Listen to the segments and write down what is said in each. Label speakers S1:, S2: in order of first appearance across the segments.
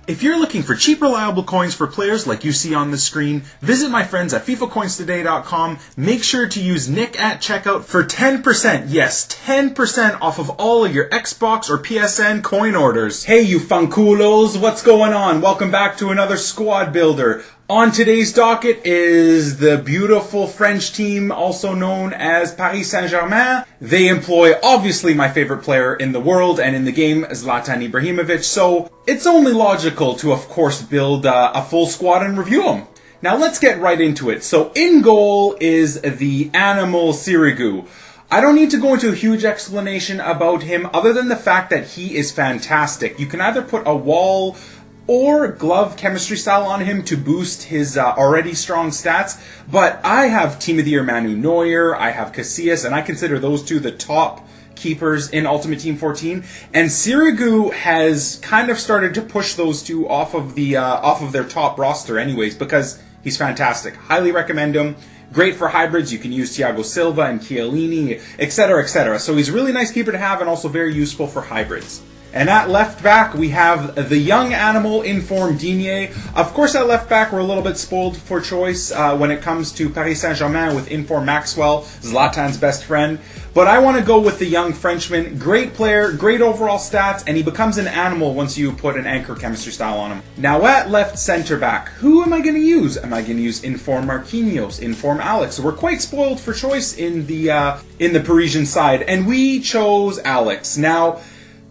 S1: If you're looking for cheap, reliable coins for players like you see on the screen, visit my friends at FIFACoinstoday.com. Make sure to use Nick at checkout for 10%, yes, 10% off of all of your Xbox or PSN coin orders. Hey, you funkulos, what's going on? Welcome back to another squad builder. On today's docket is the beautiful French team, also known as Paris Saint-Germain. They employ, obviously, my favorite player in the world and in the game, Zlatan Ibrahimovic, so it's only logical to, of course, build a full squad and review them. Now, let's get right into it. So, in goal is the animal Sirigu. I don't need to go into a huge explanation about him, other than the fact that he is fantastic. You can either put a wall or glove chemistry style on him to boost his already strong stats, but I have Team of the Year Manu Neuer, I have Casillas, and I consider those two the top keepers in Ultimate Team 14, and Sirigu has kind of started to push those two off of their top roster anyways, because he's fantastic. Highly recommend him. Great for hybrids. You can use TOTY Silva and Chiellini, etc., etc. So he's a really nice keeper to have and also very useful for hybrids. And at left back, we have the young animal in form, Digne. Of course, at left back, we're a little bit spoiled for choice when it comes to Paris Saint-Germain with inform Maxwell, Zlatan's best friend. But I want to go with the young Frenchman. Great player, great overall stats, and he becomes an animal once you put an anchor chemistry style on him. Now at left center back, who am I going to use? Am I going to use inform Marquinhos, inform Alex? We're quite spoiled for choice in the Parisian side, and we chose Alex. Now,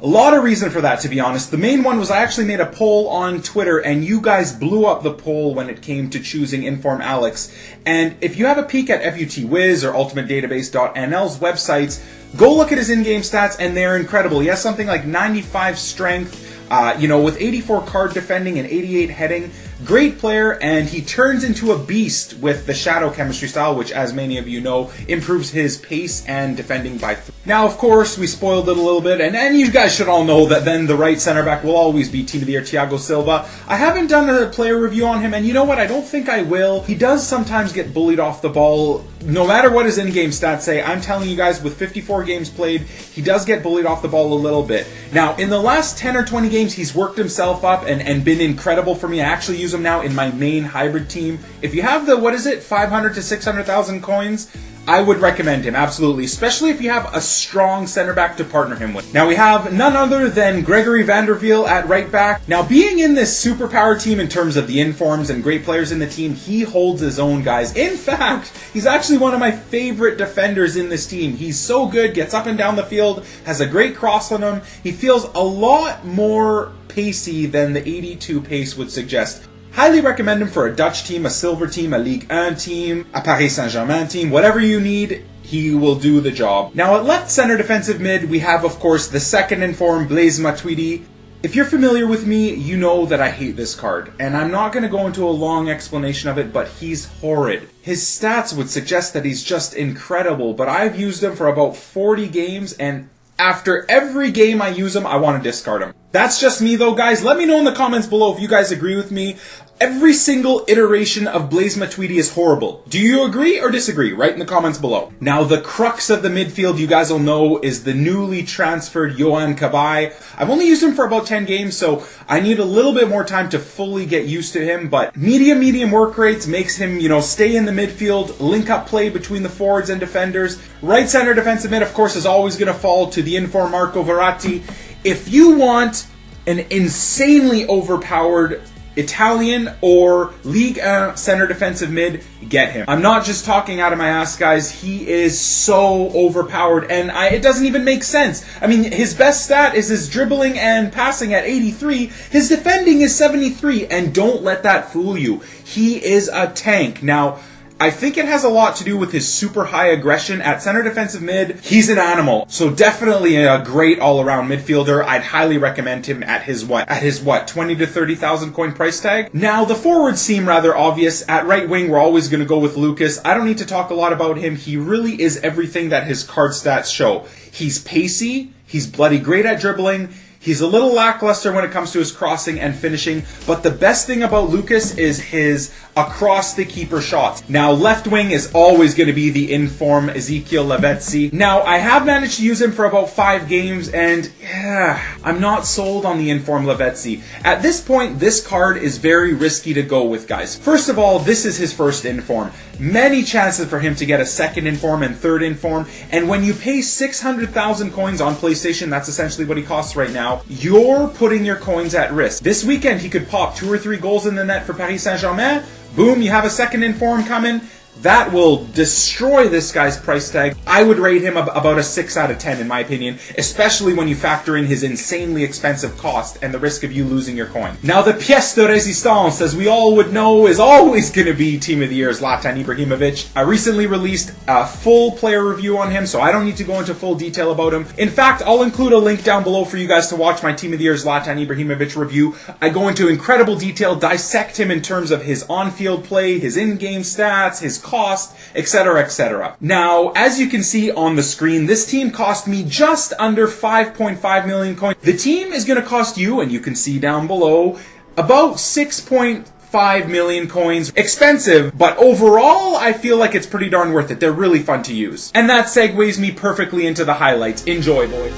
S1: a lot of reason for that, to be honest. The main one was I actually made a poll on Twitter, and you guys blew up the poll when it came to choosing Inform Alex. And if you have a peek at FUTWiz or UltimateDatabase.nl's websites, go look at his in-game stats, and they're incredible. He has something like 95 strength, with 84 card defending and 88 heading. Great player, and he turns into a beast with the Shadow Chemistry style, which, as many of you know, improves his pace and defending by 3. Now, of course, we spoiled it a little bit, and you guys should all know that then the right center back will always be Team of the Year TOTY Silva. I haven't done a player review on him, and you know what? I don't think I will. He does sometimes get bullied off the ball. No matter what his in-game stats say, I'm telling you guys, with 54 games played, he does get bullied off the ball a little bit. Now, in the last 10 or 20 games, he's worked himself up and been incredible for me. I actually use him now in my main hybrid team. If you have the, 500 to 600,000 coins, I would recommend him, absolutely, especially if you have a strong center back to partner him with. Now we have none other than Gregory Van Der Wiel at right back. Now, being in this superpower team in terms of the informs and great players in the team, he holds his own, guys. In fact, he's actually one of my favorite defenders in this team. He's so good, gets up and down the field, has a great cross on him. He feels a lot more pacey than the 82 pace would suggest. Highly recommend him for a Dutch team, a silver team, a Ligue 1 team, a Paris Saint-Germain team. Whatever you need, he will do the job. Now at left center defensive mid, we have, of course, the second informed SIF Matuidi. If you're familiar with me, you know that I hate this card. And I'm not going to go into a long explanation of it, but he's horrid. His stats would suggest that he's just incredible, but I've used him for about 40 games, and after every game I use him, I want to discard him. That's just me though, guys. Let me know in the comments below if you guys agree with me. Every single iteration of SIF Matuidi is horrible. Do you agree or disagree? Write in the comments below. Now, the crux of the midfield, you guys will know, is the newly transferred Cabaye. I've only used him for about 10 games, so I need a little bit more time to fully get used to him, but medium work rates makes him, stay in the midfield, link up play between the forwards and defenders. Right center defensive mid, of course, is always going to fall to the inform Marco Verratti. If you want an insanely overpowered Italian or Ligue 1 center defensive mid, get him. I'm not just talking out of my ass, guys. He is so overpowered, and it doesn't even make sense. I mean, his best stat is his dribbling and passing at 83. His defending is 73, and don't let that fool you. He is a tank. Now, I think it has a lot to do with his super high aggression. At center defensive mid, he's an animal. So definitely a great all-around midfielder. I'd highly recommend him at his 20 to 30,000 coin price tag. Now, the forwards seem rather obvious. At right wing, we're always going to go with Lucas. I don't need to talk a lot about him. He really is everything that his card stats show. He's pacey. He's bloody great at dribbling. He's a little lackluster when it comes to his crossing and finishing, but the best thing about Lucas is his across the keeper shots. Now, left wing is always going to be the in-form Ezekiel Lavezzi. Now, I have managed to use him for about 5 games, and I'm not sold on the in-form Lavezzi. At this point, this card is very risky to go with, guys. First of all, this is his first in-form. Many chances for him to get a second in-form and third in-form, and when you pay 600,000 coins on PlayStation, that's essentially what he costs right now, you're putting your coins at risk. This weekend, he could pop 2 or 3 goals in the net for Paris Saint-Germain. Boom, you have a second in-form coming. That will destroy this guy's price tag. I would rate him about a 6 out of 10 in my opinion, especially when you factor in his insanely expensive cost and the risk of you losing your coin. Now the pièce de résistance, as we all would know, is always going to be Team of the Year Zlatan Ibrahimovic. I recently released a full player review on him, so I don't need to go into full detail about him. In fact, I'll include a link down below for you guys to watch my Team of the Year Zlatan Ibrahimovic review. I go into incredible detail, dissect him in terms of his on-field play, his in-game stats, his cost, etc., etc. Now, as you can see on the screen, this team cost me just under 5.5 million coins. The team is going to cost you, and you can see down below, about 6.5 million coins. Expensive, but overall, I feel like it's pretty darn worth it. They're really fun to use. And that segues me perfectly into the highlights. Enjoy, boys.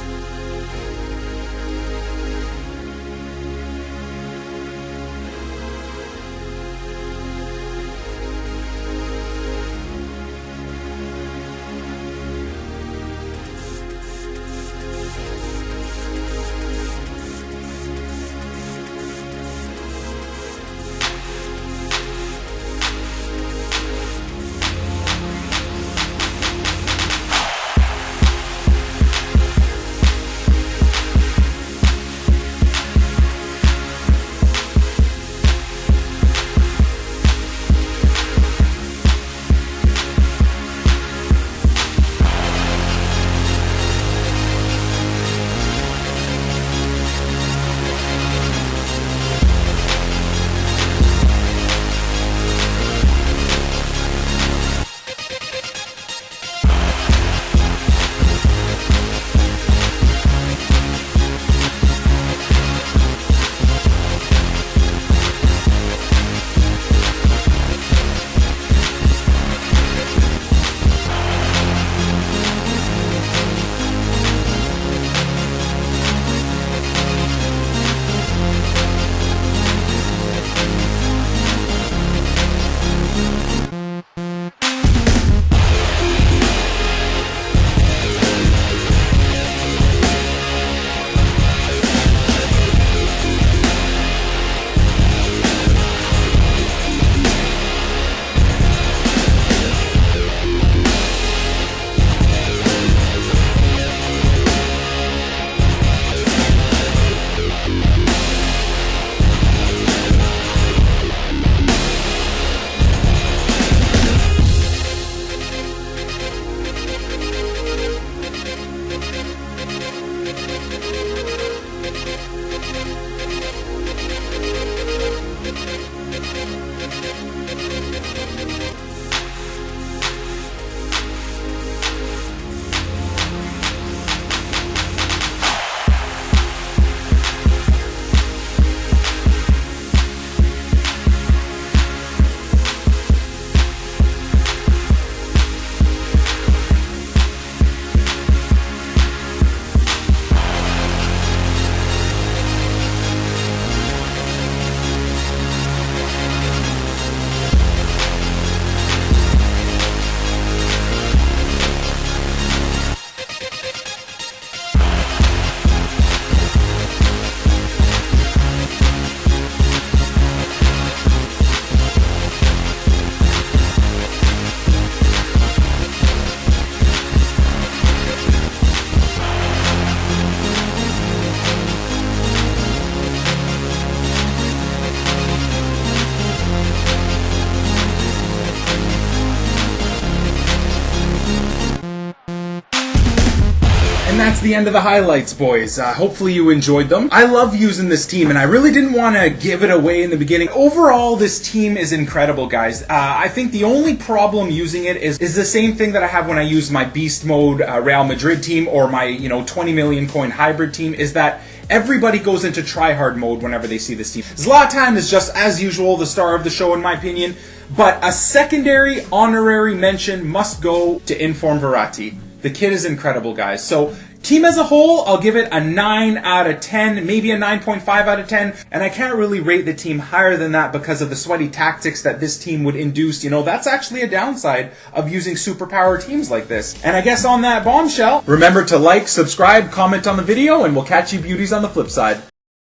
S1: And that's the end of the highlights, boys. Hopefully you enjoyed them. I love using this team, and I really didn't want to give it away in the beginning. Overall, this team is incredible, guys. I think the only problem using it is the same thing that I have when I use my Beast Mode Real Madrid team or my 20 million coin hybrid team, is that Everybody goes into try-hard mode whenever they see this team. Zlatan is just, as usual, the star of the show in my opinion, but a secondary honorary mention must go to Inform Verratti. The kid is incredible, guys. So, team as a whole, I'll give it a 9 out of 10, maybe a 9.5 out of 10, and I can't really rate the team higher than that because of the sweaty tactics that this team would induce. You know, that's actually a downside of using superpower teams like this. And I guess on that bombshell, remember to like, subscribe, comment on the video, and we'll catch you beauties on the flip side.